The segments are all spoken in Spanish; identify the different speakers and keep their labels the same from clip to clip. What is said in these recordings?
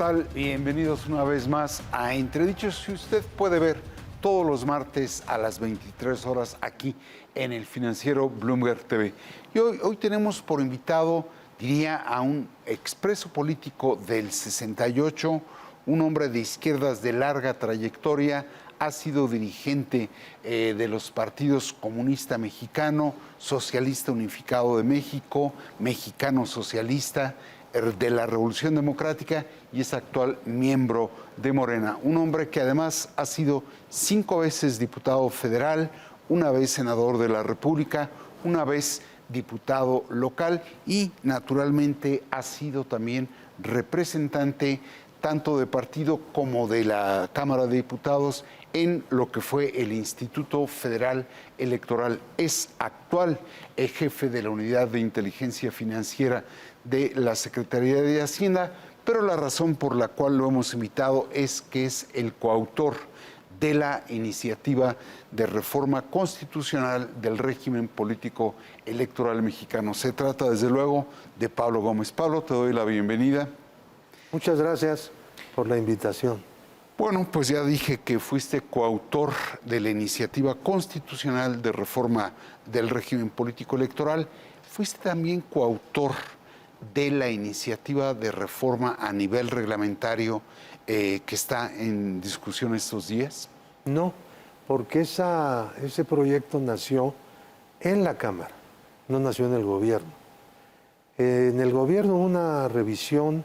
Speaker 1: tal? Bienvenidos una vez más a Entredichos. Si usted puede ver todos los martes a las 23 horas aquí en el financiero Bloomberg TV. Y hoy tenemos por invitado, diría, a un expreso político del 68, un hombre de izquierdas de larga trayectoria, ha sido dirigente de los partidos Comunista Mexicano, Socialista Unificado de México, Mexicano Socialista, de la Revolución Democrática y es actual miembro de Morena. Un hombre que además ha sido 5 veces diputado federal, una vez senador de la República, una vez diputado local y naturalmente ha sido también representante tanto de partido como de la Cámara de Diputados en lo que fue el Instituto Federal Electoral. Es actual jefe de la Unidad de Inteligencia Financiera de la Secretaría de Hacienda, pero la razón por la cual lo hemos invitado es que es el coautor de la iniciativa de reforma constitucional del régimen político electoral mexicano. Se trata, desde luego, de Pablo Gómez. Pablo, te doy la bienvenida.
Speaker 2: Muchas gracias por la invitación.
Speaker 1: Bueno, pues ya dije que fuiste coautor de la iniciativa constitucional de reforma del régimen político electoral. Fuiste también coautor de la iniciativa de reforma a nivel reglamentario que está en discusión estos días.
Speaker 2: No, porque ese proyecto nació en la Cámara, no nació en el gobierno. En el gobierno hubo una revisión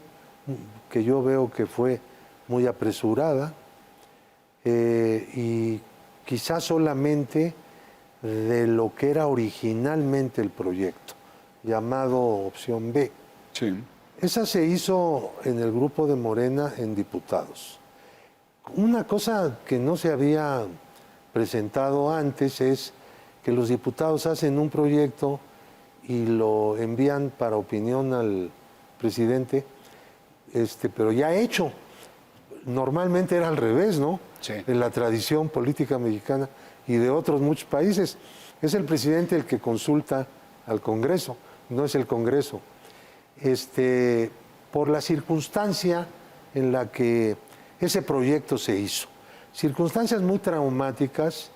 Speaker 2: que yo veo que fue muy apresurada y quizás solamente de lo que era originalmente el proyecto, llamado opción B.
Speaker 1: Sí.
Speaker 2: Esa se hizo en el grupo de Morena en diputados. Una cosa que no se había presentado antes es que los diputados hacen un proyecto y lo envían para opinión al presidente, pero ya hecho. Normalmente era al revés, ¿no?
Speaker 1: Sí.
Speaker 2: En la tradición política mexicana y de otros muchos países. Es el presidente el que consulta al Congreso, no es el Congreso. Por la circunstancia en la que ese proyecto se hizo. Circunstancias muy traumáticas,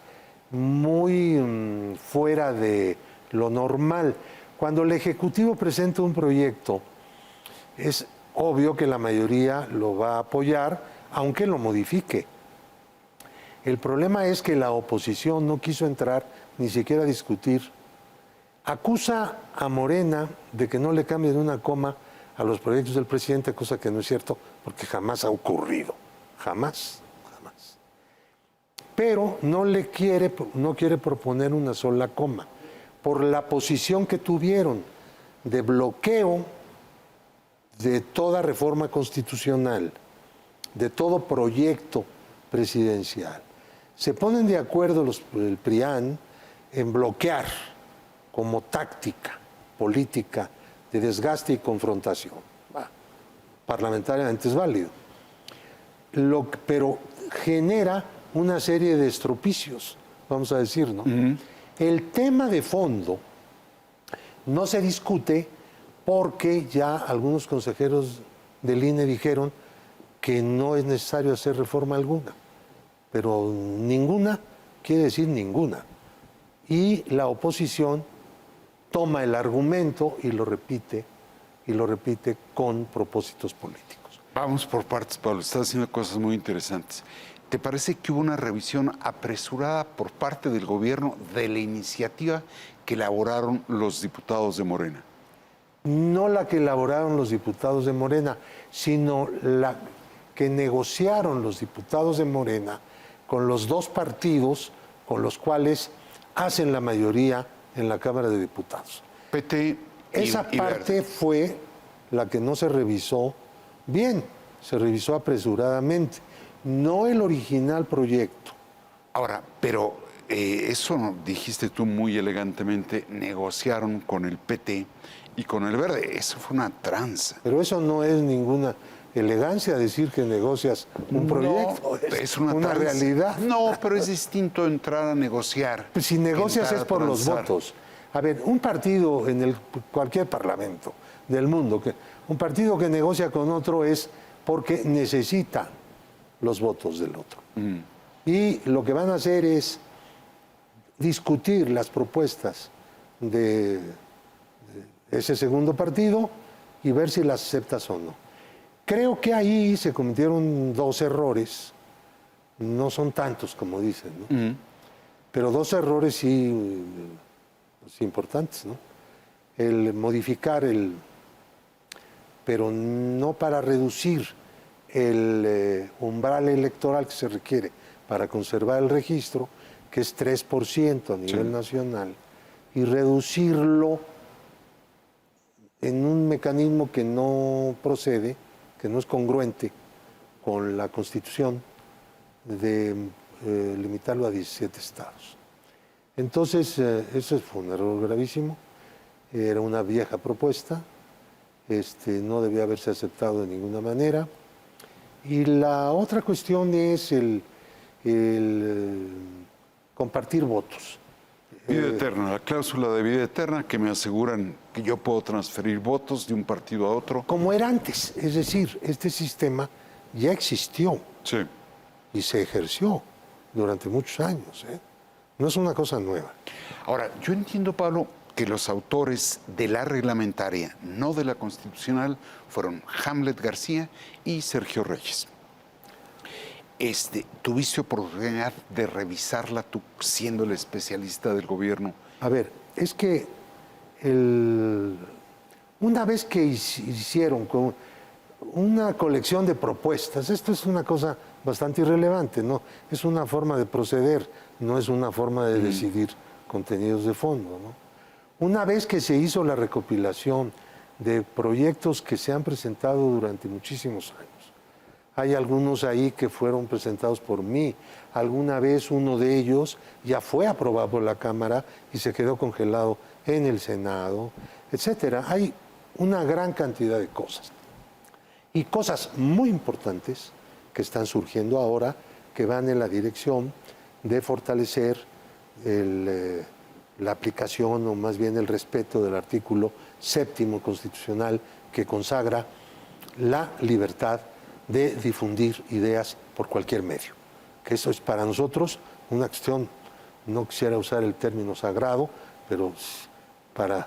Speaker 2: muy fuera de lo normal. Cuando el Ejecutivo presenta un proyecto, es obvio que la mayoría lo va a apoyar, aunque lo modifique. El problema es que la oposición no quiso entrar ni siquiera a discutir. Acusa a Morena de que no le cambien una coma a los proyectos del presidente, cosa que no es cierto, porque jamás ha ocurrido. Jamás. Pero no quiere proponer una sola coma, por la posición que tuvieron de bloqueo de toda reforma constitucional, de todo proyecto presidencial. Se ponen de acuerdo el PRIAN en bloquear como táctica política de desgaste y confrontación. Parlamentariamente es válido. Pero genera una serie de estropicios, vamos a decir, ¿no? El tema de fondo no se discute porque ya algunos consejeros del INE dijeron que no es necesario hacer reforma alguna, pero ninguna quiere decir ninguna. Y la oposición toma el argumento y lo repite con propósitos políticos.
Speaker 1: Vamos por partes, Pablo. Estás haciendo cosas muy interesantes. ¿Te parece que hubo una revisión apresurada por parte del gobierno de la iniciativa que elaboraron los diputados de Morena?
Speaker 2: No la que elaboraron los diputados de Morena, sino la que negociaron los diputados de Morena con los dos partidos con los cuales hacen la mayoría en la Cámara de Diputados.
Speaker 1: PT
Speaker 2: Esa parte fue la que no se revisó bien, se revisó apresuradamente, no el original proyecto.
Speaker 1: Ahora, pero eso dijiste tú muy elegantemente, negociaron con el PT y con el Verde. Eso fue una tranza.
Speaker 2: Pero eso no es ninguna elegancia, decir que negocias un proyecto.
Speaker 1: No, es una
Speaker 2: realidad.
Speaker 1: No, pero es distinto entrar a negociar.
Speaker 2: Pues si negocias es por los votos. A ver, un partido en cualquier parlamento del mundo, un partido que negocia con otro es porque necesita los votos del otro. Y lo que van a hacer es discutir las propuestas de ese segundo partido y ver si las aceptas o no. Creo que ahí se cometieron 2 errores, no son tantos como dicen, ¿no? Pero 2 errores sí pues, importantes, ¿no? El modificar pero no para reducir el umbral electoral que se requiere para conservar el registro, que es 3% a nivel nacional, y reducirlo en un mecanismo que no procede, que no es congruente con la Constitución, de limitarlo a 17 estados. Entonces, eso fue un error gravísimo, era una vieja propuesta, no debía haberse aceptado de ninguna manera. Y la otra cuestión es el compartir votos.
Speaker 1: Vida eterna, la cláusula de vida eterna que me aseguran que yo puedo transferir votos de un partido a otro.
Speaker 2: Como era antes, es decir, este sistema ya existió
Speaker 1: Sí.
Speaker 2: y se ejerció durante muchos años. No es una cosa nueva.
Speaker 1: Ahora, yo entiendo, Pablo, que los autores de la reglamentaria, no de la constitucional, fueron Hamlet García y Sergio Reyes. ¿Tuviste oportunidad de revisarla tú siendo el especialista del gobierno?
Speaker 2: A ver, es que una vez que hicieron con una colección de propuestas, esto es una cosa bastante irrelevante, ¿no? Es una forma de proceder, no es una forma de decidir contenidos de fondo, ¿no? Una vez que se hizo la recopilación de proyectos que se han presentado durante muchísimos años, hay algunos ahí que fueron presentados por mí. Alguna vez uno de ellos ya fue aprobado por la Cámara y se quedó congelado en el Senado, etcétera. Hay una gran cantidad de cosas. Y cosas muy importantes que están surgiendo ahora, que van en la dirección de fortalecer la aplicación, o más bien el respeto del artículo 7º constitucional, que consagra la libertad de difundir ideas por cualquier medio. Que eso es para nosotros una cuestión, no quisiera usar el término sagrado, pero para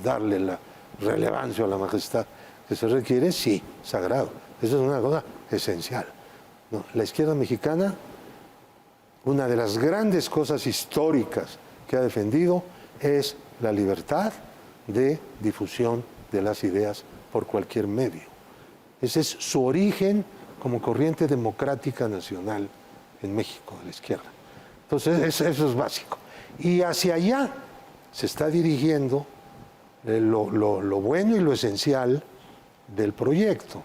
Speaker 2: darle la relevancia o la majestad que se requiere, sí, sagrado. Eso es una cosa esencial. No, la izquierda mexicana, una de las grandes cosas históricas que ha defendido es la libertad de difusión de las ideas por cualquier medio. Ese es su origen como corriente democrática nacional en México, de la izquierda. Entonces, eso es básico. Y hacia allá se está dirigiendo lo bueno y lo esencial del proyecto.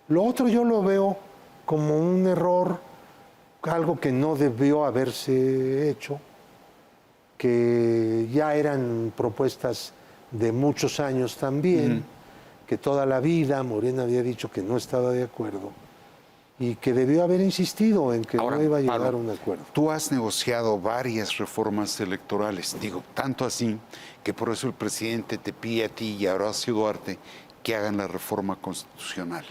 Speaker 2: Lo otro yo lo veo como un error, algo que no debió haberse hecho, que ya eran propuestas de muchos años también, que toda la vida Morena había dicho que no estaba de acuerdo y que debió haber insistido en que
Speaker 1: Ahora,
Speaker 2: no iba a llegar
Speaker 1: Pablo,
Speaker 2: a un acuerdo.
Speaker 1: Tú has negociado varias reformas electorales, digo, tanto así que por eso el presidente te pide a ti y a Horacio Duarte que hagan la reforma constitucional.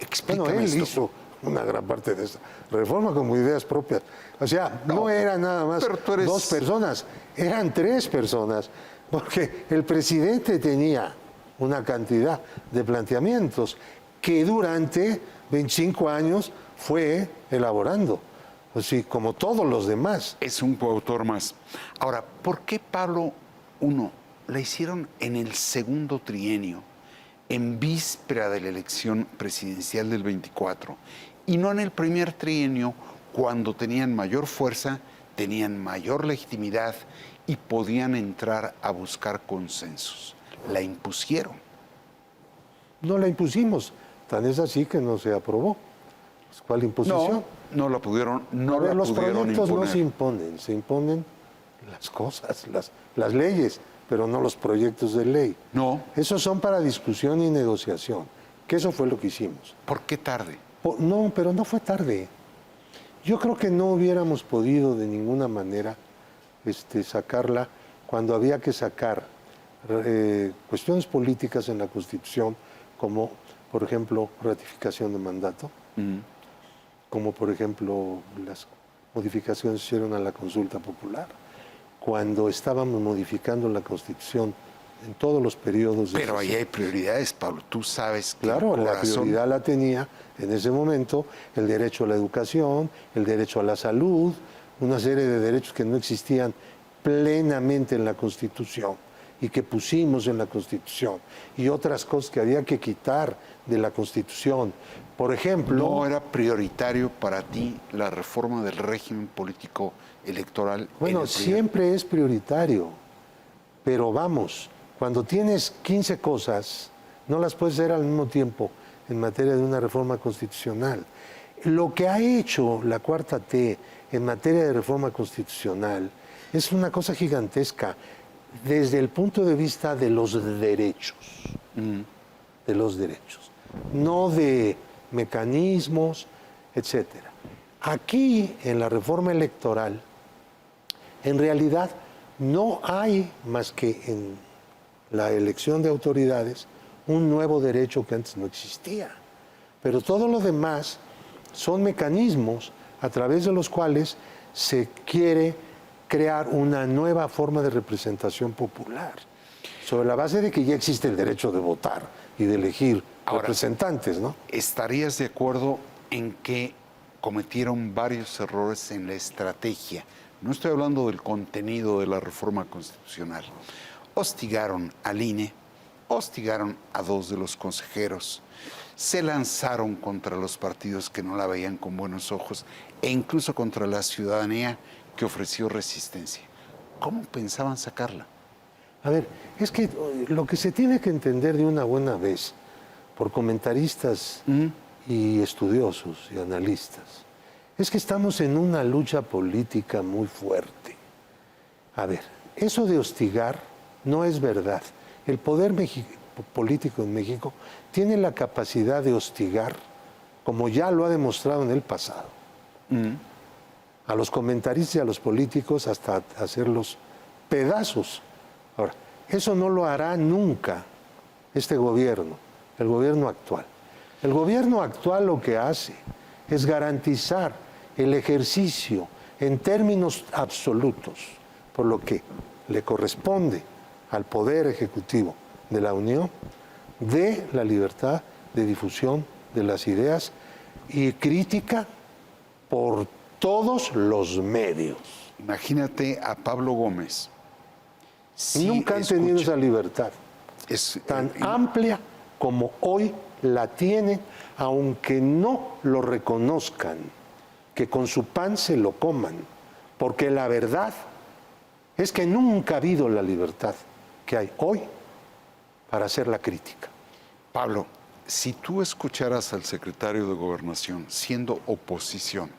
Speaker 1: Explícame
Speaker 2: Bueno, él
Speaker 1: esto.
Speaker 2: hizo una gran parte de esa reforma como ideas propias. O sea, no era nada más
Speaker 1: pero tú eres-
Speaker 2: 2 personas, eran 3 personas, porque el presidente tenía una cantidad de planteamientos que durante 25 años fue elaborando, así como todos los demás.
Speaker 1: Es un coautor más. Ahora, ¿por qué Pablo I la hicieron en el segundo trienio, en víspera de la elección presidencial del 24, y no en el primer trienio, cuando tenían mayor fuerza, tenían mayor legitimidad y podían entrar a buscar consensos? La impusieron.
Speaker 2: No la impusimos, tan es así que no se aprobó. Pues, ¿cuál imposición?
Speaker 1: No la pudieron,
Speaker 2: A ver, los proyectos no se
Speaker 1: imponer.
Speaker 2: imponen las cosas, las leyes, pero no los proyectos de ley.
Speaker 1: No.
Speaker 2: Esos son para discusión y negociación, que eso fue lo que hicimos.
Speaker 1: ¿Por qué tarde?
Speaker 2: No, pero no fue tarde. Yo creo que no hubiéramos podido de ninguna manera sacarla cuando había que sacar cuestiones políticas en la Constitución, como por ejemplo ratificación de mandato, como por ejemplo las modificaciones que hicieron a la consulta popular, cuando estábamos modificando la Constitución en todos los periodos.
Speaker 1: Pero ahí hay prioridades, Pablo. Tú sabes que
Speaker 2: claro, la prioridad la tenía en ese momento el derecho a la educación, el derecho a la salud, una serie de derechos que no existían plenamente en la Constitución y que pusimos en la Constitución, y otras cosas que había que quitar de la Constitución. Por ejemplo...
Speaker 1: ¿No era prioritario para ti la reforma del régimen político electoral?
Speaker 2: Bueno, siempre es prioritario, pero vamos, cuando tienes 15 cosas, no las puedes hacer al mismo tiempo en materia de una reforma constitucional. Lo que ha hecho la Cuarta T en materia de reforma constitucional es una cosa gigantesca desde el punto de vista de los derechos, de los derechos, no de mecanismos, etcétera. Aquí, en la reforma electoral, en realidad no hay más que en la elección de autoridades un nuevo derecho que antes no existía. Pero todo lo demás son mecanismos a través de los cuales se quiere crear una nueva forma de representación popular, sobre la base de que ya existe el derecho de votar y de elegir representantes, ¿no?
Speaker 1: ¿Estarías de acuerdo en que cometieron varios errores en la estrategia? No estoy hablando del contenido de la reforma constitucional. Hostigaron al INE, hostigaron a 2 de los consejeros, se lanzaron contra los partidos que no la veían con buenos ojos e incluso contra la ciudadanía que ofreció resistencia. ¿Cómo pensaban sacarla?
Speaker 2: A ver, es que lo que se tiene que entender de una buena vez por comentaristas y estudiosos y analistas es que estamos en una lucha política muy fuerte. A ver, eso de hostigar no es verdad. El poder político en México tiene la capacidad de hostigar, como ya lo ha demostrado en el pasado, a los comentaristas y a los políticos hasta hacerlos pedazos. Ahora, eso no lo hará nunca este gobierno, el gobierno actual. El gobierno actual lo que hace es garantizar el ejercicio en términos absolutos, por lo que le corresponde al Poder Ejecutivo de la Unión, de la libertad de difusión de las ideas y crítica por todos los medios.
Speaker 1: Imagínate a Pablo Gómez.
Speaker 2: Sí, nunca han tenido esa libertad tan amplia como hoy la tienen, aunque no lo reconozcan, que con su pan se lo coman, porque la verdad es que nunca ha habido la libertad que hay hoy para hacer la crítica.
Speaker 1: Pablo, si tú escucharas al secretario de Gobernación, siendo oposición,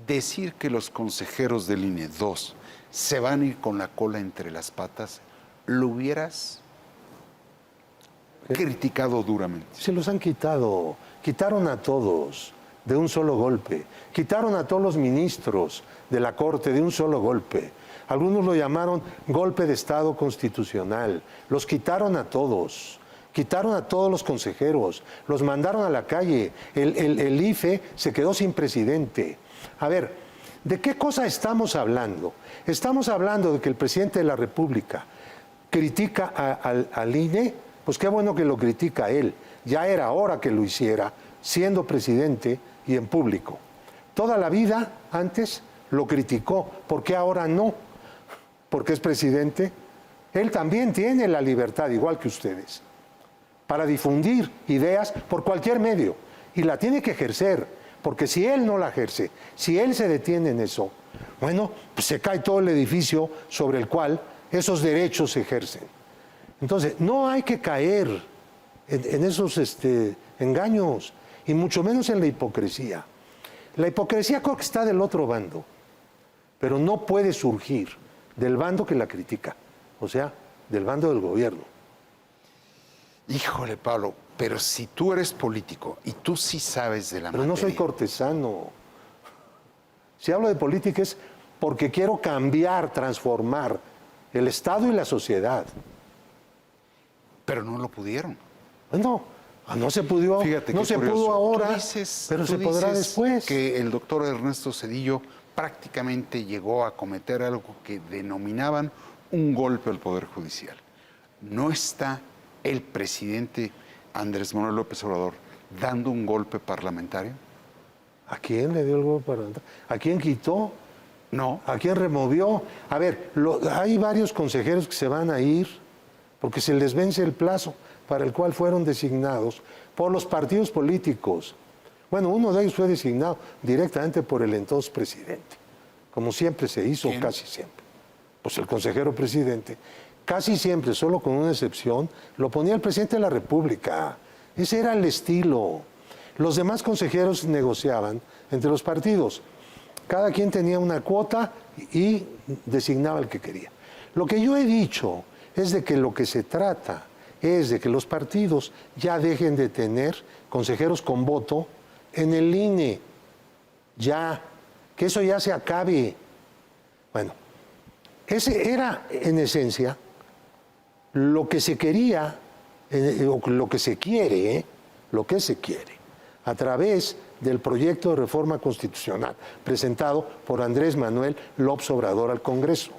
Speaker 1: decir que los consejeros del INE 2 se van a ir con la cola entre las patas, ¿lo hubieras criticado duramente?
Speaker 2: Se los han quitado, quitaron a todos de un solo golpe, quitaron a todos los ministros de la Corte de un solo golpe. Algunos lo llamaron golpe de Estado constitucional, los quitaron a todos. Quitaron a todos los consejeros, los mandaron a la calle, el IFE se quedó sin presidente. A ver, ¿de qué cosa estamos hablando? Estamos hablando de que el presidente de la República critica al INE, pues qué bueno que lo critica él, ya era hora que lo hiciera, siendo presidente y en público. Toda la vida antes lo criticó, ¿por qué ahora no? Porque es presidente. Él también tiene la libertad, igual que ustedes, para difundir ideas por cualquier medio, y la tiene que ejercer, porque si él no la ejerce, si él se detiene en eso, bueno, pues se cae todo el edificio sobre el cual esos derechos se ejercen. Entonces, no hay que caer en esos engaños, y mucho menos en la hipocresía. La hipocresía creo que está del otro bando, pero no puede surgir del bando que la critica, o sea, del bando del gobierno.
Speaker 1: Híjole, Pablo, pero si tú eres político y tú sí sabes de la materia...
Speaker 2: Pero no soy cortesano. Si hablo de política es porque quiero cambiar, transformar el Estado y la sociedad.
Speaker 1: Pero no lo pudieron.
Speaker 2: Bueno, No se pudo,
Speaker 1: Fíjate
Speaker 2: no
Speaker 1: qué
Speaker 2: se
Speaker 1: curioso.
Speaker 2: pudo ahora, pero
Speaker 1: Tú
Speaker 2: se podrá
Speaker 1: dices
Speaker 2: después.
Speaker 1: que el doctor Ernesto Zedillo prácticamente llegó a cometer algo que denominaban un golpe al Poder Judicial. ¿No está el presidente Andrés Manuel López Obrador dando un golpe parlamentario?
Speaker 2: ¿A quién le dio el golpe parlamentario? ¿A quién quitó?
Speaker 1: No.
Speaker 2: ¿A quién removió? A ver, hay varios consejeros que se van a ir porque se les vence el plazo para el cual fueron designados por los partidos políticos. Bueno, uno de ellos fue designado directamente por el entonces presidente, como siempre se hizo,
Speaker 1: ¿Quién?
Speaker 2: casi siempre. Pues el consejero presidente, casi siempre, solo con una excepción, lo ponía el presidente de la República. Ese era el estilo. Los demás consejeros negociaban entre los partidos. Cada quien tenía una cuota y designaba el que quería. Lo que yo he dicho es de que lo que se trata es de que los partidos ya dejen de tener consejeros con voto en el INE. Ya, que eso ya se acabe. Bueno, ese era en esencia lo que se quería, lo que se quiere, lo que se quiere, a través del proyecto de reforma constitucional presentado por Andrés Manuel López Obrador al Congreso.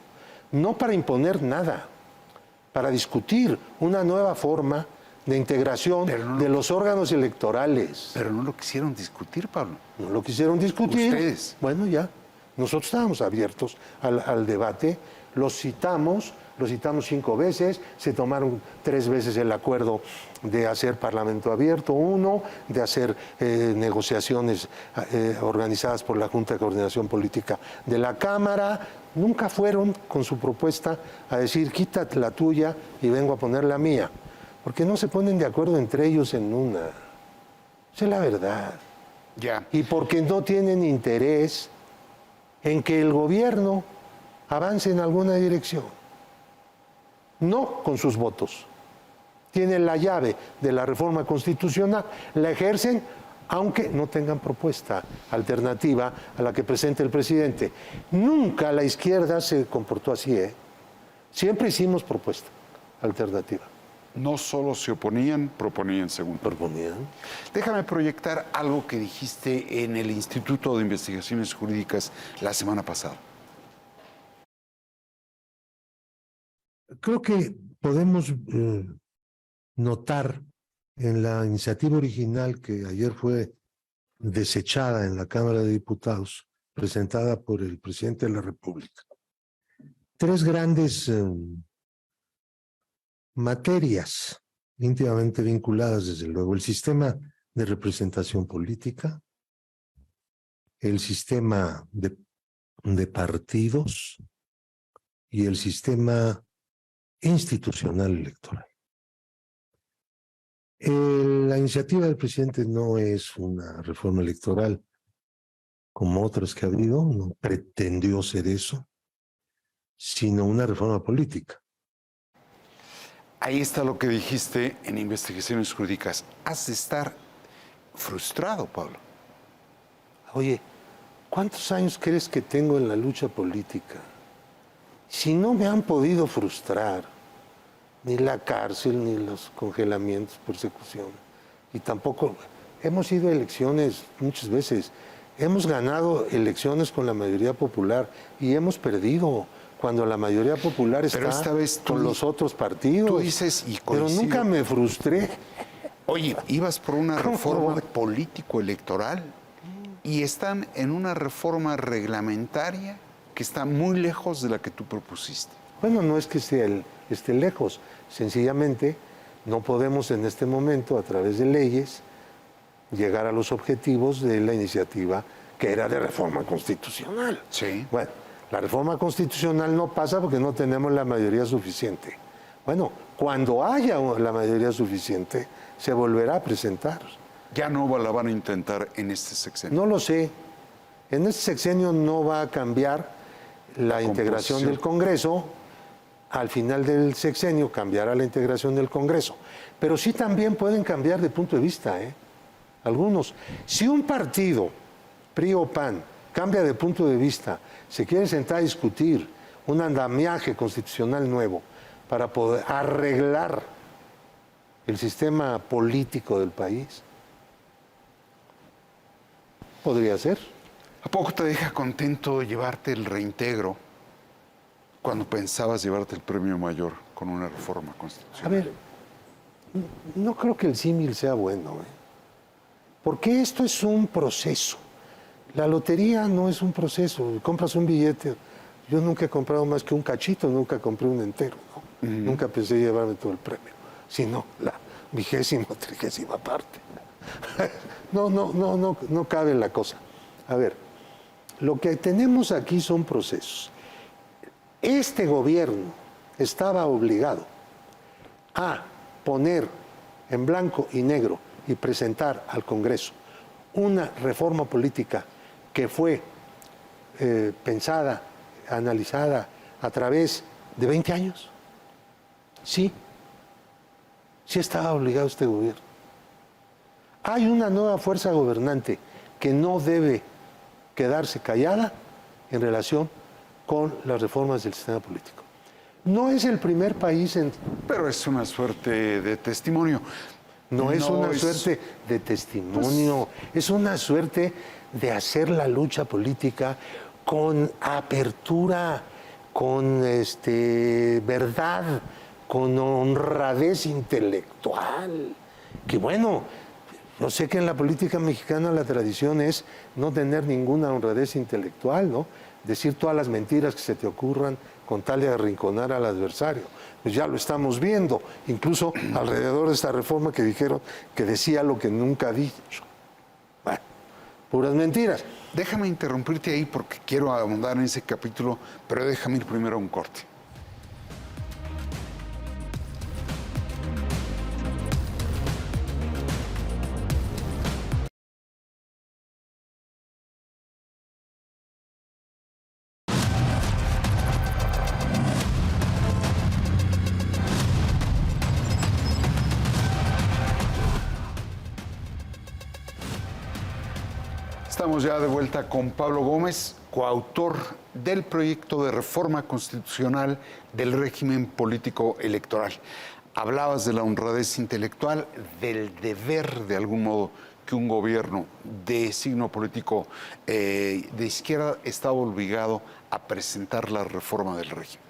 Speaker 2: No para imponer nada, para discutir una nueva forma de integración de los órganos electorales.
Speaker 1: Pero no lo quisieron discutir, Pablo.
Speaker 2: No lo quisieron discutir.
Speaker 1: Ustedes.
Speaker 2: Bueno, ya. Nosotros estábamos abiertos al debate, lo citamos 5 veces, se tomaron 3 veces el acuerdo de hacer parlamento abierto, 1, de hacer negociaciones organizadas por la Junta de Coordinación Política de la Cámara. Nunca fueron con su propuesta a decir, quítate la tuya y vengo a poner la mía, porque no se ponen de acuerdo entre ellos en una. Esa es la verdad.
Speaker 1: Ya.
Speaker 2: Y porque no tienen interés en que el gobierno avance en alguna dirección. No con sus votos. Tienen la llave de la reforma constitucional, la ejercen aunque no tengan propuesta alternativa a la que presente el presidente. Nunca la izquierda se comportó así, ¿eh? Siempre hicimos propuesta alternativa.
Speaker 1: No solo se oponían, proponían según.
Speaker 2: Proponían.
Speaker 1: Déjame proyectar algo que dijiste en el Instituto de Investigaciones Jurídicas la semana pasada.
Speaker 2: Creo que podemos notar en la iniciativa original que ayer fue desechada en la Cámara de Diputados, presentada por el presidente de la República, 3 grandes materias íntimamente vinculadas, desde luego: el sistema de representación política, el sistema de partidos y el sistema institucional electoral. La iniciativa del presidente no es una reforma electoral como otras que ha habido, no pretendió ser eso, sino una reforma política.
Speaker 1: Ahí está lo que dijiste en Investigaciones Jurídicas. Has de estar frustrado, Pablo.
Speaker 2: Oye, ¿cuántos años crees que tengo en la lucha política? Si no me han podido frustrar ni la cárcel, ni los congelamientos, persecución, y tampoco hemos ido a elecciones muchas veces, hemos ganado elecciones con la mayoría popular y hemos perdido cuando la mayoría popular está
Speaker 1: esta vez
Speaker 2: con los otros partidos.
Speaker 1: Tú dices, y
Speaker 2: pero
Speaker 1: coincido.
Speaker 2: nunca me frustré.
Speaker 1: Oye, ibas por una
Speaker 2: ¿Cómo?
Speaker 1: reforma político-electoral y están en una reforma reglamentaria que está muy lejos de la que tú propusiste.
Speaker 2: Bueno, no es que esté lejos, sencillamente no podemos en este momento, a través de leyes, llegar a los objetivos de la iniciativa que era de reforma constitucional.
Speaker 1: Sí.
Speaker 2: Bueno, la reforma constitucional no pasa porque no tenemos la mayoría suficiente. Bueno, cuando haya la mayoría suficiente, se volverá a presentar.
Speaker 1: Ya no la van a intentar en este sexenio.
Speaker 2: No lo sé. En este sexenio no va a cambiar la integración
Speaker 1: composición
Speaker 2: del Congreso. Al final del sexenio cambiará la integración del Congreso. Pero sí también pueden cambiar de punto de vista, algunos. Si un partido, PRI o PAN, cambia de punto de vista, se quiere sentar a discutir un andamiaje constitucional nuevo para poder arreglar el sistema político del país. Podría ser.
Speaker 1: ¿A poco te deja contento llevarte el reintegro cuando pensabas llevarte el premio mayor con una reforma
Speaker 2: A
Speaker 1: constitucional?
Speaker 2: ver, no creo que el símil sea bueno, porque esto es un proceso. La lotería no es un proceso. Compras un billete. Yo nunca he comprado más que un cachito, nunca compré un entero, ¿no? Nunca pensé llevarme todo el premio, sino la 20ª, 30ª parte. No cabe la cosa. A ver, lo que tenemos aquí son procesos. Este gobierno estaba obligado a poner en blanco y negro y presentar al Congreso una reforma política que fue pensada, analizada a través de 20 años. Sí estaba obligado este gobierno. Hay una nueva fuerza gobernante que no debe quedarse callada en relación con las reformas del sistema político. No es el primer país en...
Speaker 1: Pero es una suerte de testimonio.
Speaker 2: No es una suerte de testimonio, es una suerte de hacer la lucha política con apertura, con verdad, con honradez intelectual. Que bueno, yo sé que en la política mexicana la tradición es no tener ninguna honradez intelectual, ¿no? Decir todas las mentiras que se te ocurran con tal de arrinconar al adversario. Pues ya lo estamos viendo, incluso alrededor de esta reforma que dijeron que decía lo que nunca ha dicho. Bueno, puras mentiras.
Speaker 1: Déjame interrumpirte ahí porque quiero ahondar en ese capítulo, pero déjame ir primero a un corte. Estamos ya de vuelta con Pablo Gómez, coautor del proyecto de reforma constitucional del régimen político electoral. Hablabas de la honradez intelectual, del deber, de algún modo, que un gobierno de signo político de izquierda estaba obligado a presentar la reforma del régimen.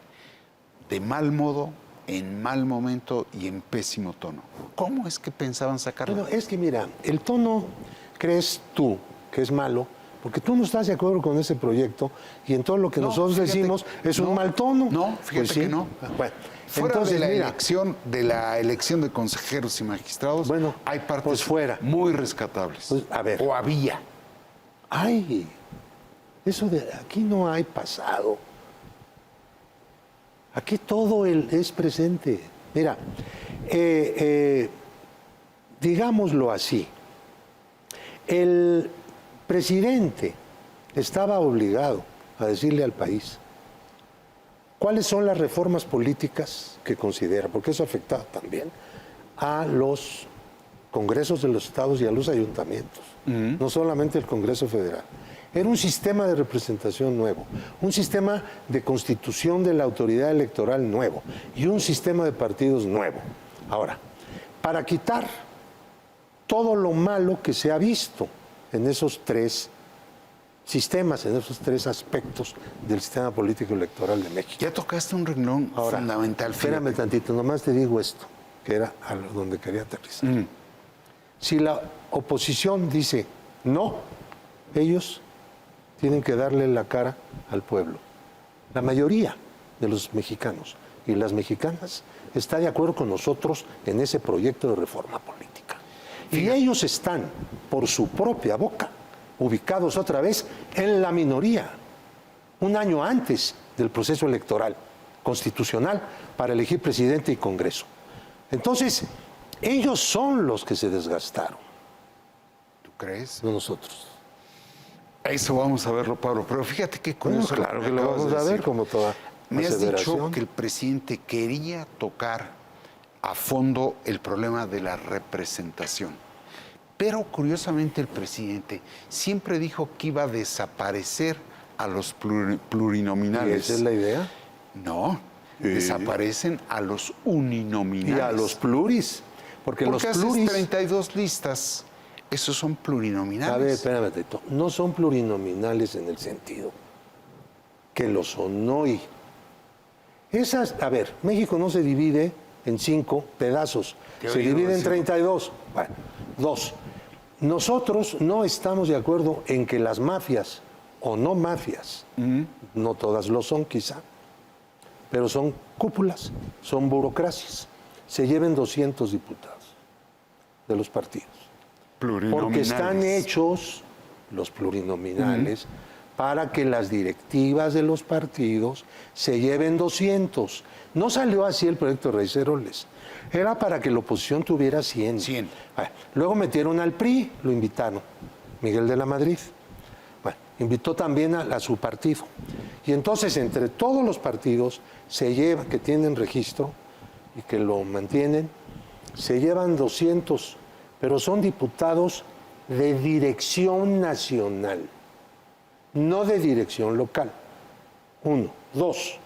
Speaker 1: De mal modo, en mal momento y en pésimo tono. ¿Cómo es que pensaban sacarlo?
Speaker 2: Bueno, es que mira, el tono, crees tú, que es malo, porque tú no estás de acuerdo con ese proyecto y en todo lo que nosotros decimos es un mal tono.
Speaker 1: No, fíjate
Speaker 2: Pues sí.
Speaker 1: que no.
Speaker 2: Bueno,
Speaker 1: Fuera
Speaker 2: entonces,
Speaker 1: de la elección de consejeros y magistrados,
Speaker 2: bueno,
Speaker 1: hay partes
Speaker 2: pues fuera.
Speaker 1: muy rescatables.
Speaker 2: Pues, a ver.
Speaker 1: O había.
Speaker 2: Ay, eso de aquí no hay pasado. Aquí todo es presente. Mira, digámoslo así, el presidente estaba obligado a decirle al país cuáles son las reformas políticas que considera, porque eso afectaba también a los congresos de los estados y a los ayuntamientos, no solamente el Congreso Federal. Era un sistema de representación nuevo, un sistema de constitución de la autoridad electoral nuevo y un sistema de partidos nuevo. Ahora, para quitar todo lo malo que se ha visto en esos tres sistemas, en esos tres aspectos del sistema político electoral de México.
Speaker 1: Ya tocaste un renglón fundamental.
Speaker 2: Espérame tantito, nomás te digo esto, que era a donde quería aterrizar. Si la oposición dice no, ellos tienen que darle la cara al pueblo. La mayoría de los mexicanos y las mexicanas está de acuerdo con nosotros en ese proyecto de reforma política. Y ellos están, por su propia boca, ubicados otra vez en la minoría, un año antes del proceso electoral constitucional para elegir presidente y Congreso. Entonces, ellos son los que se desgastaron.
Speaker 1: ¿Tú crees?
Speaker 2: No nosotros.
Speaker 1: Eso vamos a verlo, Pablo. Pero fíjate qué curioso.
Speaker 2: Bueno, claro que lo vamos a ver, como toda
Speaker 1: Me has dicho
Speaker 2: aseveración.
Speaker 1: que el presidente quería tocar a fondo el problema de la representación. Pero curiosamente el presidente siempre dijo que iba a desaparecer a los plurinominales.
Speaker 2: ¿Y esa es la idea?
Speaker 1: No, desaparecen a los uninominales.
Speaker 2: Y a los pluris. Porque
Speaker 1: Porque
Speaker 2: los
Speaker 1: haces
Speaker 2: pluris...
Speaker 1: 32 listas, esos son plurinominales.
Speaker 2: A ver, espérame, Tito. No son plurinominales en el sentido que lo son hoy. Esas, a ver, México no se divide en 5 pedazos, se divide en 32. Bueno, 2. Nosotros no estamos de acuerdo en que las mafias o no mafias, no todas lo son quizá, pero son cúpulas, son burocracias, se lleven 200 diputados de los partidos. Porque están hechos los plurinominales para que las directivas de los partidos se lleven 200. No salió así el proyecto de Reyes Heroles. Era para que la oposición tuviera 100.
Speaker 1: 100.
Speaker 2: Bueno, luego metieron al PRI, lo invitaron, Miguel de la Madrid. Bueno, invitó también a su partido. Y entonces entre todos los partidos se lleva, que tienen registro y que lo mantienen, se llevan 200, pero son diputados de dirección nacional, no de dirección local. 1. 2.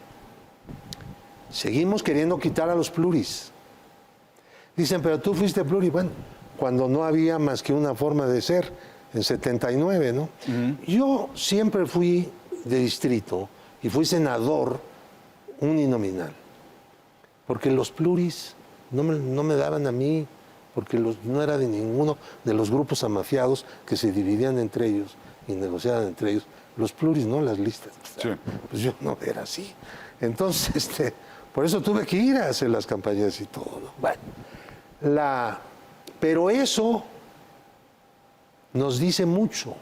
Speaker 2: Seguimos queriendo quitar a los pluris. Dicen, pero tú fuiste pluri. Bueno, cuando no había más que una forma de ser, en 79, ¿no? Yo siempre fui de distrito y fui senador uninominal, porque los pluris no me daban a mí, porque no era de ninguno de los grupos amafiados que se dividían entre ellos y negociaban entre ellos. Los pluris, no las listas.
Speaker 1: Sí.
Speaker 2: Pues yo no era así. Entonces, por eso tuve que ir a hacer las campañas y todo, ¿no? Bueno, pero eso nos dice mucho.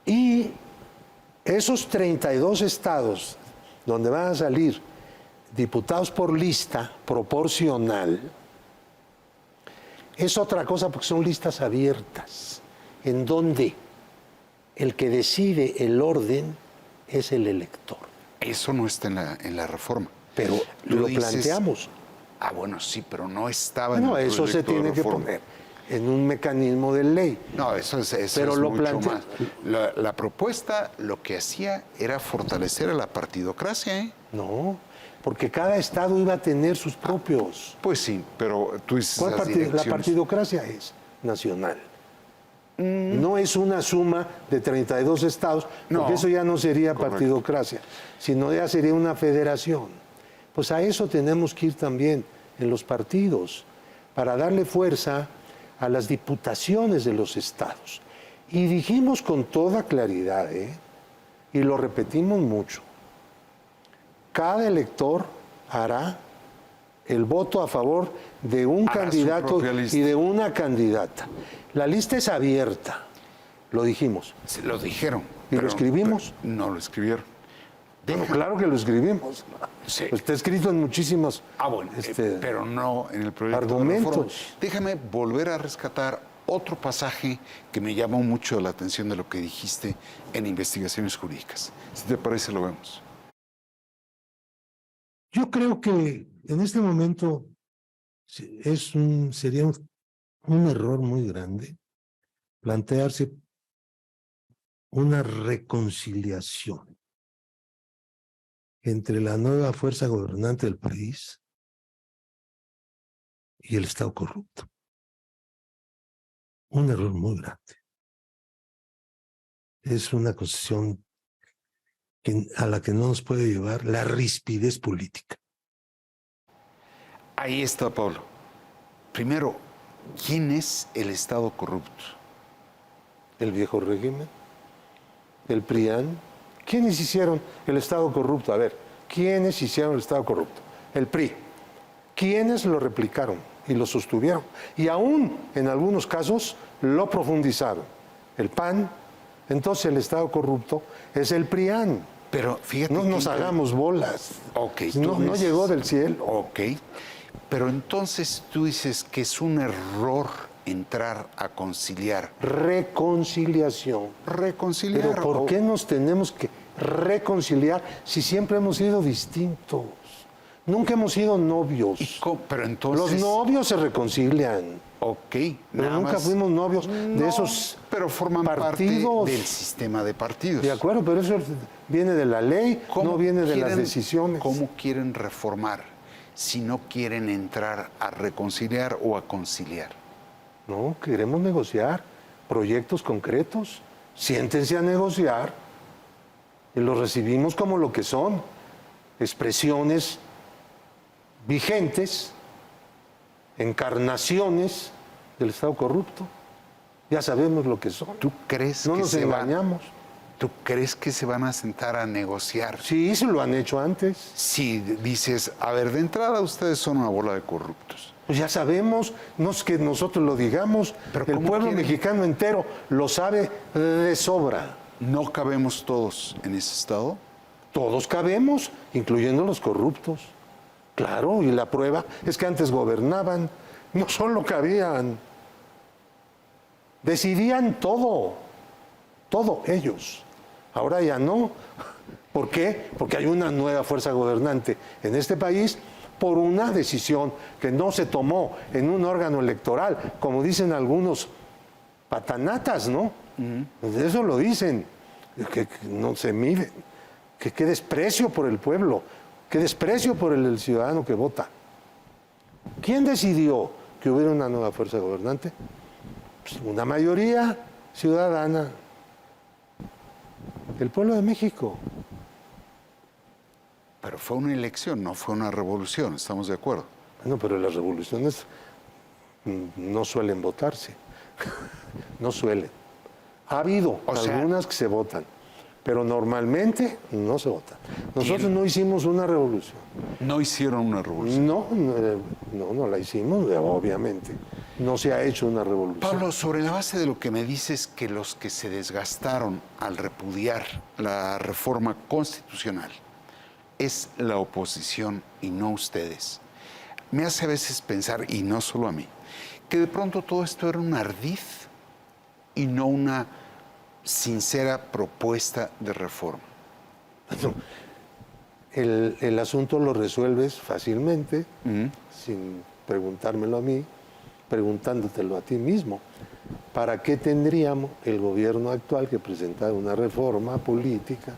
Speaker 2: Y esos 32 estados donde van a salir diputados por lista proporcional es otra cosa, porque son listas abiertas, en donde el que decide el orden es el elector.
Speaker 1: Eso no está en la reforma.
Speaker 2: Pero lo planteamos.
Speaker 1: Ah, bueno, sí, pero no estaba en
Speaker 2: No,
Speaker 1: el
Speaker 2: eso se
Speaker 1: proyecto de
Speaker 2: tiene que
Speaker 1: reforma.
Speaker 2: poner en un mecanismo de ley.
Speaker 1: No, eso
Speaker 2: Pero
Speaker 1: es
Speaker 2: lo
Speaker 1: mucho
Speaker 2: plantea-
Speaker 1: más. La propuesta lo que hacía era fortalecer a la partidocracia, ¿eh?
Speaker 2: No, porque cada estado iba a tener sus propios.
Speaker 1: Pues sí, pero tú dices
Speaker 2: ¿Cuál
Speaker 1: las
Speaker 2: la
Speaker 1: direcciones.
Speaker 2: partidocracia es nacional. No es una suma de 32 estados, porque
Speaker 1: No,
Speaker 2: eso ya no sería
Speaker 1: correcto.
Speaker 2: partidocracia, sino ya sería una federación. Pues a eso tenemos que ir también en los partidos, para darle fuerza a las diputaciones de los estados. Y dijimos con toda claridad, y lo repetimos mucho, cada elector hará el voto a favor de un
Speaker 1: Hará su
Speaker 2: candidato
Speaker 1: propia lista.
Speaker 2: y de una candidata. La lista es abierta, lo dijimos.
Speaker 1: Se lo dijeron.
Speaker 2: ¿Y lo escribimos?
Speaker 1: pero no lo escribieron.
Speaker 2: Bueno, claro que lo escribimos.
Speaker 1: Sí.
Speaker 2: Está escrito en muchísimos
Speaker 1: Bueno, pero no en el proyecto
Speaker 2: argumentos.
Speaker 1: de reforma. Déjame volver a rescatar otro pasaje que me llamó mucho la atención de lo que dijiste en investigaciones jurídicas. Si te parece, lo vemos.
Speaker 3: Yo creo que en este momento sería un error muy grande plantearse una reconciliación entre la nueva fuerza gobernante del país y el Estado corrupto. Un error muy grande. Es una concesión a la que no nos puede llevar la rispidez política.
Speaker 1: Ahí está, Pablo. Primero, ¿quién es el Estado corrupto?
Speaker 2: El viejo régimen, el PRIAN. ¿Quiénes hicieron el Estado corrupto? A ver, ¿quiénes hicieron el Estado corrupto? El PRI. ¿Quiénes lo replicaron y lo sostuvieron? Y aún, en algunos casos, lo profundizaron. El PAN. Entonces el Estado corrupto es el PRIAN.
Speaker 1: Pero fíjate.
Speaker 2: No
Speaker 1: que
Speaker 2: nos hagamos bolas.
Speaker 1: Ok.
Speaker 2: No llegó del cielo.
Speaker 1: Ok. Pero entonces tú dices que es un error entrar a conciliar.
Speaker 2: Reconciliación.
Speaker 1: Reconciliar.
Speaker 2: Pero ¿por qué nos tenemos que reconciliar si siempre hemos sido distintos? Nunca hemos sido novios.
Speaker 1: Pero entonces.
Speaker 2: Los novios se reconcilian.
Speaker 1: Ok.
Speaker 2: Pero
Speaker 1: nada
Speaker 2: nunca
Speaker 1: más.
Speaker 2: fuimos novios
Speaker 1: No,
Speaker 2: de esos
Speaker 1: pero forman
Speaker 2: partidos.
Speaker 1: parte del sistema de partidos.
Speaker 2: De acuerdo, pero eso viene de la ley, no viene de las decisiones.
Speaker 1: ¿Cómo quieren reformar? si no quieren entrar a reconciliar o a conciliar?
Speaker 2: No, queremos negociar proyectos concretos. Siéntense a negociar y los recibimos como lo que son, expresiones vigentes, encarnaciones del Estado corrupto. Ya sabemos lo que son.
Speaker 1: ¿Tú crees
Speaker 2: No
Speaker 1: que
Speaker 2: nos engañamos.
Speaker 1: ¿Tú crees que se van a sentar a negociar?
Speaker 2: Sí, se lo han hecho antes.
Speaker 1: Si dices, a ver, de entrada ustedes son una bola de corruptos.
Speaker 2: Pues ya sabemos, no es que nosotros lo digamos,
Speaker 1: Pero
Speaker 2: el
Speaker 1: ¿cómo
Speaker 2: pueblo
Speaker 1: quieren?
Speaker 2: mexicano entero lo sabe de sobra.
Speaker 1: ¿No cabemos todos en ese estado?
Speaker 2: Todos cabemos, incluyendo los corruptos. Claro, y la prueba es que antes gobernaban, no solo cabían, decidían todo, todo ellos. Ahora ya no. ¿Por qué? Porque hay una nueva fuerza gobernante en este país por una decisión que no se tomó en un órgano electoral, como dicen algunos patanatas, ¿no? Eso lo dicen, que no se mide, que qué desprecio por el pueblo, qué desprecio por el ciudadano que vota. ¿Quién decidió que hubiera una nueva fuerza gobernante? Pues una mayoría ciudadana, el pueblo de México.
Speaker 1: Pero fue una elección, no fue una revolución, ¿estamos de acuerdo?
Speaker 2: Bueno, pero las revoluciones no suelen votarse, no suelen. Ha habido algunas que se votan, pero normalmente no se votan. Nosotros no hicimos una revolución.
Speaker 1: No hicieron una revolución.
Speaker 2: No la hicimos, obviamente. No se ha hecho una revolución.
Speaker 1: Pablo, sobre la base de lo que me dices, que los que se desgastaron al repudiar la reforma constitucional es la oposición y no ustedes, me hace a veces pensar, y no solo a mí, que de pronto todo esto era un ardid y no una sincera propuesta de reforma.
Speaker 2: Bueno, el asunto lo resuelves fácilmente, sin preguntármelo a mí, preguntándotelo a ti mismo. ¿Para qué tendríamos el gobierno actual que presentar una reforma política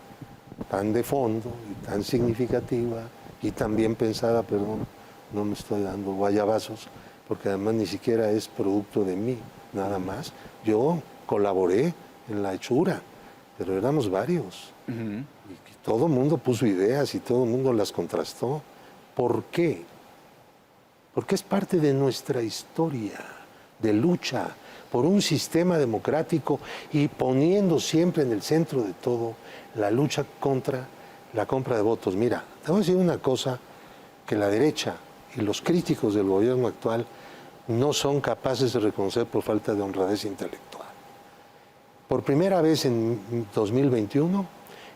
Speaker 2: tan de fondo y tan significativa y tan bien pensada? Perdón, no me estoy dando guayabazos, porque además ni siquiera es producto de mí, nada más. Yo colaboré en la hechura, pero éramos varios. Y todo el mundo puso ideas y todo el mundo las contrastó. ¿Por qué? Porque es parte de nuestra historia de lucha por un sistema democrático y poniendo siempre en el centro de todo la lucha contra la compra de votos. Mira, te voy a decir una cosa que la derecha y los críticos del gobierno actual no son capaces de reconocer por falta de honradez intelectual. Por primera vez en 2021,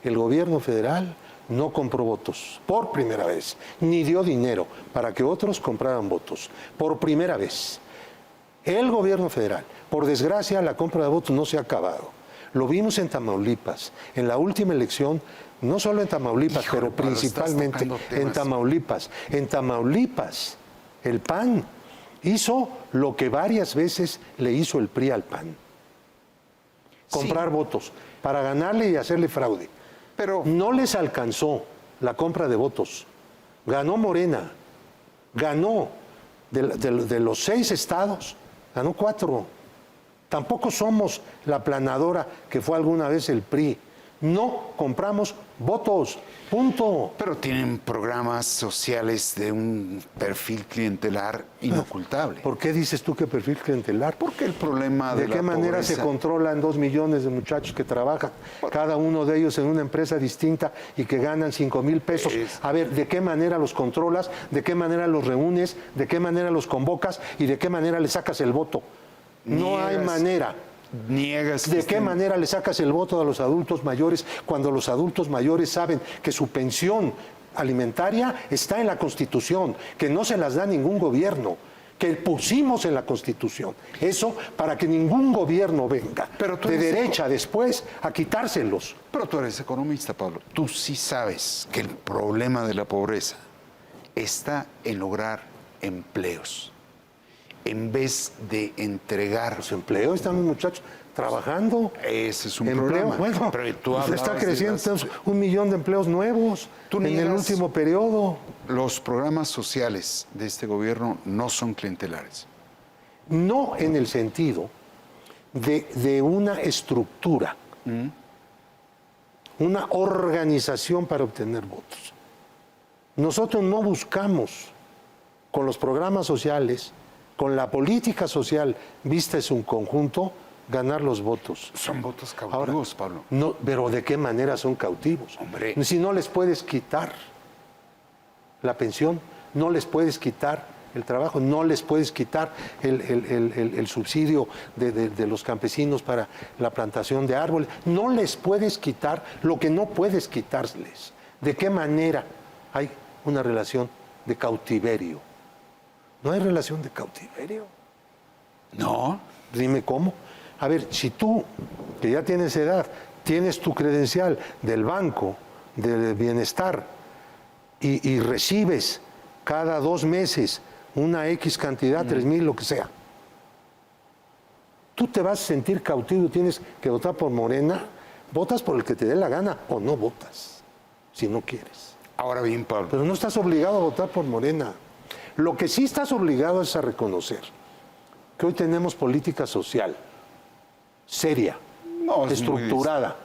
Speaker 2: el gobierno federal no compró votos, por primera vez, ni dio dinero para que otros compraran votos, por primera vez. El gobierno federal, por desgracia, la compra de votos no se ha acabado. Lo vimos en Tamaulipas, en la última elección, no solo en Tamaulipas,
Speaker 1: Híjole,
Speaker 2: pero
Speaker 1: Pablo,
Speaker 2: principalmente
Speaker 1: estás tocando temas.
Speaker 2: en Tamaulipas. En Tamaulipas, el PAN hizo lo que varias veces le hizo el PRI al PAN. Comprar votos para ganarle y hacerle fraude.
Speaker 1: Pero
Speaker 2: No les alcanzó la compra de votos. Ganó Morena. Ganó de los 6 estados, ganó 4. Tampoco somos la planadora que fue alguna vez el PRI. No compramos votos. Punto.
Speaker 1: Pero tienen programas sociales de un perfil clientelar inocultable.
Speaker 2: ¿Por qué dices tú que perfil clientelar?
Speaker 1: Porque el problema de
Speaker 2: ¿De
Speaker 1: la
Speaker 2: qué manera
Speaker 1: pobreza-
Speaker 2: se controlan 2 millones de muchachos que trabajan, cada uno de ellos en una empresa distinta y que ganan 5,000 pesos? A ver, ¿de qué manera los controlas? ¿De qué manera los reúnes? ¿De qué manera los convocas? ¿Y de qué manera le sacas el voto? No hay
Speaker 1: Niegas-
Speaker 2: manera.
Speaker 1: Niegas que
Speaker 2: ¿De qué
Speaker 1: estén-
Speaker 2: manera le sacas el voto a los adultos mayores cuando los adultos mayores saben que su pensión alimentaria está en la Constitución, que no se las da ningún gobierno, que pusimos en la Constitución? Eso para que ningún gobierno venga
Speaker 1: Pero tú
Speaker 2: de
Speaker 1: eres
Speaker 2: derecha después a quitárselos.
Speaker 1: Pero tú eres economista, Pablo. Tú sí sabes que el problema de la pobreza está en lograr empleos. En vez de entregar...
Speaker 2: Los empleos, están los muchachos trabajando.
Speaker 1: Ese es un
Speaker 2: Empleo,
Speaker 1: problema.
Speaker 2: bueno,
Speaker 1: Pero tú
Speaker 2: pues está
Speaker 1: hablabas de
Speaker 2: creciendo,
Speaker 1: las-
Speaker 2: tenemos 1 millón de empleos nuevos
Speaker 1: Tú
Speaker 2: en el
Speaker 1: niegas-
Speaker 2: último periodo.
Speaker 1: los programas sociales de este gobierno no son clientelares.
Speaker 2: No en el sentido de una estructura, una organización para obtener votos. Nosotros no buscamos con los programas sociales, con la política social vista en su conjunto, ganar los votos.
Speaker 1: Son votos cautivos, Pablo.
Speaker 2: No, pero ¿de qué manera son cautivos?
Speaker 1: Hombre.
Speaker 2: Si no les puedes quitar la pensión, no les puedes quitar el trabajo, no les puedes quitar el subsidio de los campesinos para la plantación de árboles, no les puedes quitar lo que no puedes quitarles. ¿De qué manera hay una relación de cautiverio? No hay relación de cautiverio.
Speaker 1: No.
Speaker 2: Dime cómo. A ver, si tú, que ya tienes edad, tienes tu credencial del Banco del Bienestar y recibes cada 2 meses una X cantidad, 3,000, lo que sea, tú te vas a sentir cautivo, tienes que votar por Morena, votas por el que te dé la gana o no votas, si no quieres.
Speaker 1: Ahora bien, Pablo.
Speaker 2: Pero no estás obligado a votar por Morena. Lo que sí estás obligado es a reconocer que hoy tenemos política social seria,
Speaker 1: No, es
Speaker 2: estructurada.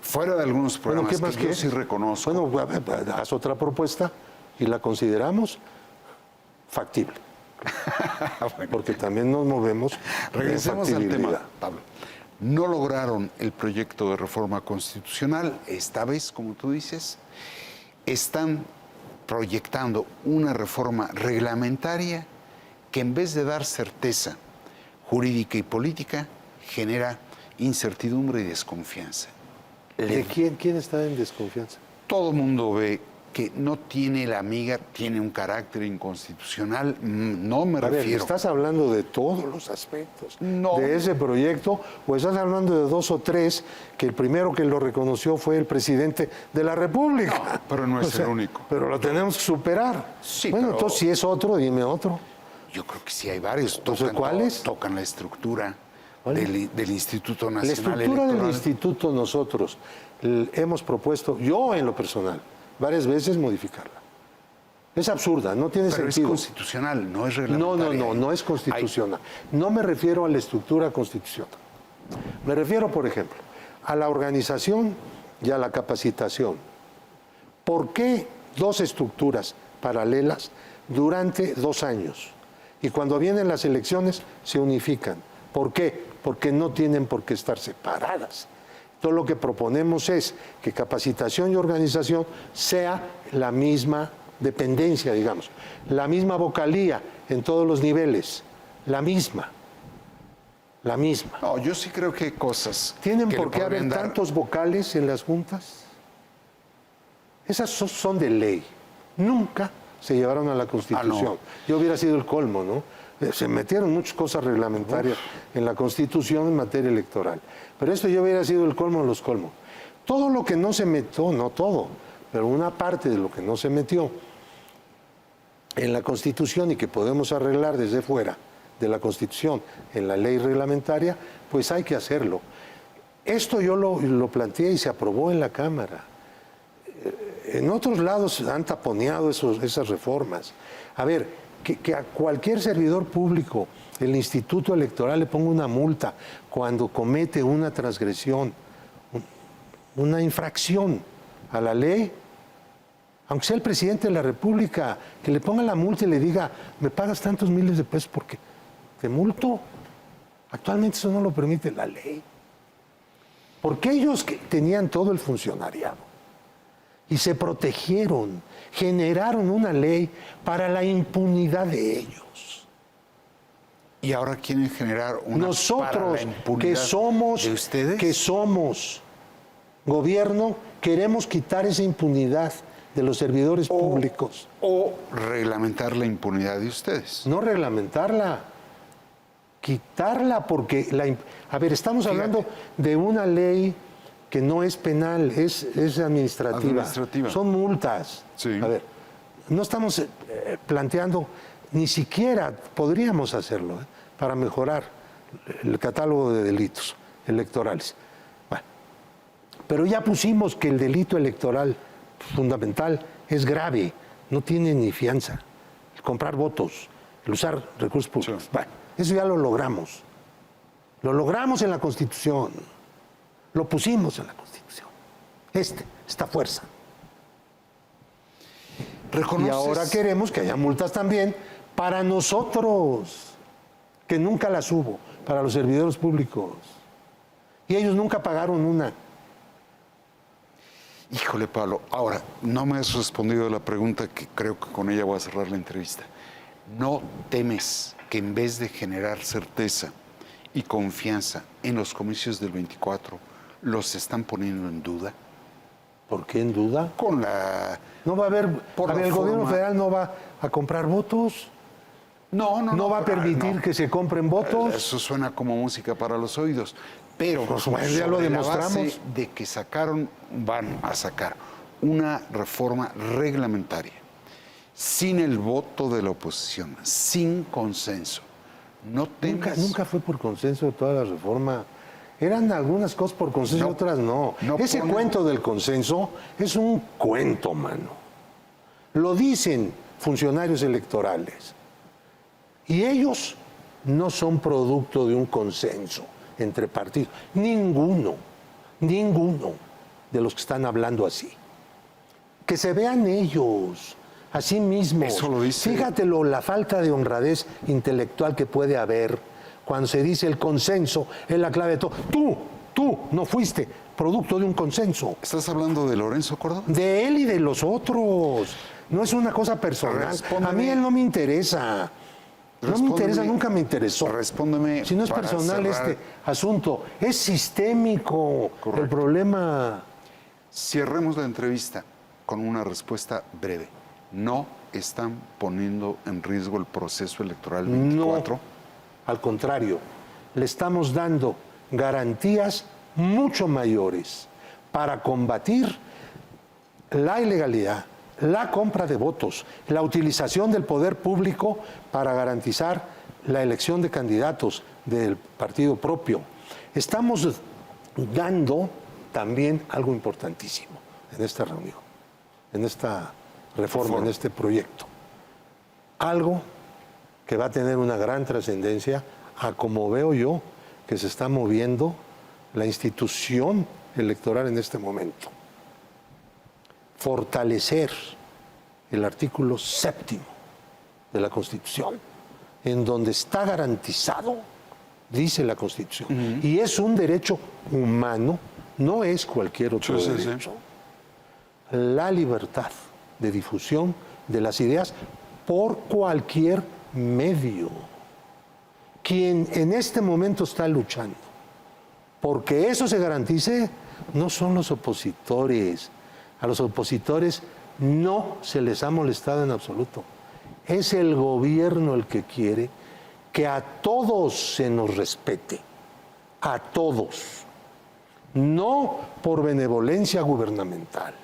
Speaker 1: Fuera de algunos programas
Speaker 2: ¿qué más
Speaker 1: que yo
Speaker 2: quieres?
Speaker 1: sí reconozco.
Speaker 2: Bueno, haz otra propuesta y la consideramos factible.
Speaker 1: Bueno,
Speaker 2: Porque también nos movemos
Speaker 1: regresemos
Speaker 2: en
Speaker 1: al tema,
Speaker 2: factibilidad.
Speaker 1: Pablo. No lograron el proyecto de reforma constitucional. Esta vez, como tú dices, están proyectando una reforma reglamentaria que en vez de dar certeza jurídica y política, genera incertidumbre y desconfianza.
Speaker 2: ¿De quién está en desconfianza?
Speaker 1: Todo el mundo ve que no tiene la miga, tiene un carácter inconstitucional. No me
Speaker 2: A ver,
Speaker 1: refiero.
Speaker 2: ¿estás hablando de todos los aspectos
Speaker 1: No.
Speaker 2: de ese proyecto o estás hablando de 2 o 3 que el primero que lo reconoció fue el presidente de la República?
Speaker 1: No, pero no es el único.
Speaker 2: Pero lo tenemos que superar.
Speaker 1: Sí,
Speaker 2: bueno,
Speaker 1: pero-
Speaker 2: entonces si es otro, dime otro.
Speaker 1: Yo creo que sí hay varios.
Speaker 2: Entonces, ¿cuáles?
Speaker 1: Tocan la estructura
Speaker 2: ¿Cuál?
Speaker 1: del Instituto
Speaker 2: La
Speaker 1: Nacional
Speaker 2: estructura del
Speaker 1: Electoral.
Speaker 2: instituto nosotros hemos propuesto, yo en lo personal, varias veces modificarla. Es absurda, no tiene
Speaker 1: Pero
Speaker 2: sentido.
Speaker 1: es constitucional, no es
Speaker 2: No,
Speaker 1: reglamentaria.
Speaker 2: no es constitucional. No me refiero a la estructura constitucional. Me refiero, por ejemplo, a la organización y a la capacitación. ¿Por qué 2 estructuras paralelas durante 2 años? Y cuando vienen las elecciones se unifican. ¿Por qué? Porque no tienen por qué estar separadas. Todo lo que proponemos es que capacitación y organización sea la misma dependencia, digamos, la misma vocalía en todos los niveles, la misma.
Speaker 1: No, yo sí creo que hay cosas.
Speaker 2: ¿Tienen
Speaker 1: que
Speaker 2: por
Speaker 1: le
Speaker 2: qué haber
Speaker 1: podrían dar-
Speaker 2: tantos vocales en las juntas? Esas son de ley. Nunca se llevaron a la Constitución. Yo hubiera sido el colmo, ¿no? Se metieron muchas cosas reglamentarias en la Constitución en materia electoral. Pero esto yo hubiera sido el colmo de los colmos. Todo lo que no se metió, no todo, pero una parte de lo que no se metió en la Constitución y que podemos arreglar desde fuera de la Constitución en la ley reglamentaria, pues hay que hacerlo. Esto yo lo planteé y se aprobó en la Cámara. En otros lados han taponeado esas reformas. A ver, que a cualquier servidor público el Instituto Electoral le ponga una multa cuando comete una transgresión, una infracción a la ley, aunque sea el presidente de la República, que le ponga la multa y le diga, me pagas tantos miles de pesos porque te multo. Actualmente eso no lo permite la ley. Porque ellos que tenían todo el funcionariado y se protegieron, generaron una ley para la impunidad de ellos.
Speaker 1: Y ahora quieren generar una para la
Speaker 2: Nosotros
Speaker 1: impunidad
Speaker 2: que
Speaker 1: de ustedes.
Speaker 2: somos gobierno, queremos quitar esa impunidad de los servidores públicos.
Speaker 1: O reglamentar la impunidad de ustedes.
Speaker 2: No reglamentarla, quitarla porque a ver, estamos hablando de una ley que no es penal, es administrativa.
Speaker 1: Administrativa.
Speaker 2: Son multas.
Speaker 1: Sí.
Speaker 2: A ver, no estamos planteando, ni siquiera podríamos hacerlo para mejorar el catálogo de delitos electorales. Bueno, pero ya pusimos que el delito electoral fundamental es grave, no tiene ni fianza. El comprar votos, el usar recursos públicos.
Speaker 1: Sí.
Speaker 2: Bueno, eso ya lo logramos. Lo logramos en la Constitución. Lo pusimos en la Constitución. Esta fuerza. Y
Speaker 1: ¿Reconoces?
Speaker 2: ahora queremos que haya multas también para nosotros, que nunca las hubo, para los servidores públicos. Y ellos nunca pagaron una.
Speaker 1: Híjole, Pablo, ahora, no me has respondido a la pregunta que creo que con ella voy a cerrar la entrevista. ¿No temes que en vez de generar certeza y confianza en los comicios del 24, los están poniendo en duda?
Speaker 2: ¿Por qué en duda?
Speaker 1: Con la...
Speaker 2: No va a haber,
Speaker 1: Por la
Speaker 2: el gobierno
Speaker 1: forma.
Speaker 2: federal no va a comprar votos, no va a permitir
Speaker 1: no.
Speaker 2: que se compren votos.
Speaker 1: Eso suena como música para los oídos. Pero
Speaker 2: Pues bueno, ya lo
Speaker 1: sobre la
Speaker 2: demostramos.
Speaker 1: base de que van a sacar una reforma reglamentaria sin el voto de la oposición, sin consenso. No temes.
Speaker 2: Nunca fue por consenso toda la reforma. Eran algunas cosas por consenso y
Speaker 1: No,
Speaker 2: otras no.
Speaker 1: no
Speaker 2: Ese
Speaker 1: ponen-
Speaker 2: cuento del consenso es un cuento, mano. Lo dicen funcionarios electorales. Y ellos no son producto de un consenso entre partidos. Ninguno de los que están hablando así. Que se vean ellos, a sí mismos.
Speaker 1: Eso lo dice-
Speaker 2: Fíjatelo, la falta de honradez intelectual que puede haber cuando se dice el consenso es la clave de todo. Tú no fuiste producto de un consenso.
Speaker 1: ¿Estás hablando de Lorenzo Córdoba?
Speaker 2: De él y de los otros. No es una cosa personal.
Speaker 1: Respóndeme.
Speaker 2: A mí él no me interesa. No me
Speaker 1: Respóndeme.
Speaker 2: interesa, nunca me interesó.
Speaker 1: Respóndeme.
Speaker 2: Si no es
Speaker 1: para
Speaker 2: personal
Speaker 1: cerrar.
Speaker 2: este asunto, es sistémico.
Speaker 1: Correcto.
Speaker 2: El problema.
Speaker 1: Cerremos la entrevista con una respuesta breve. ¿No están poniendo en riesgo el proceso electoral 24?
Speaker 2: No, al contrario, le estamos dando garantías mucho mayores para combatir la ilegalidad, la compra de votos, la utilización del poder público para garantizar la elección de candidatos del partido propio. Estamos dando también algo importantísimo en esta reunión, en esta reforma, en este proyecto. Algo que va a tener una gran trascendencia a como veo yo que se está moviendo la institución electoral en este momento. Fortalecer el artículo 7º de la Constitución, en donde está garantizado, dice la Constitución, y es un derecho humano, no es cualquier otro
Speaker 1: Sí, sí, sí.
Speaker 2: derecho, la libertad de difusión de las ideas por cualquier medio. Quien en este momento está luchando porque eso se garantice no son los opositores. A los opositores no se les ha molestado en absoluto. Es el gobierno el que quiere que a todos se nos respete, a todos, no por benevolencia gubernamental,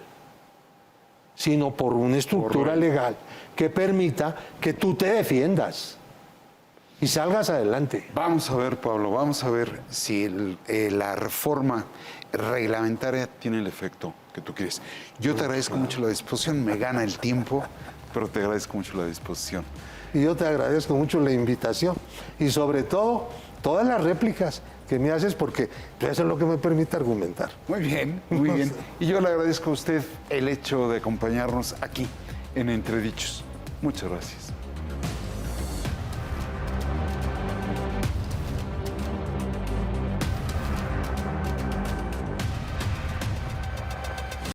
Speaker 2: sino por una estructura legal que permita que tú te defiendas y salgas adelante.
Speaker 1: Vamos a ver, Pablo, vamos a ver si la reforma reglamentaria tiene el efecto que tú quieres. Yo te agradezco mucho la disposición, me gana el tiempo, pero te agradezco mucho la disposición.
Speaker 2: Y yo te agradezco mucho la invitación y sobre todo todas las réplicas que me haces porque eso es lo que me permite argumentar.
Speaker 1: Muy bien, muy bien. Y yo le agradezco a usted el hecho de acompañarnos aquí en Entredichos. Muchas gracias.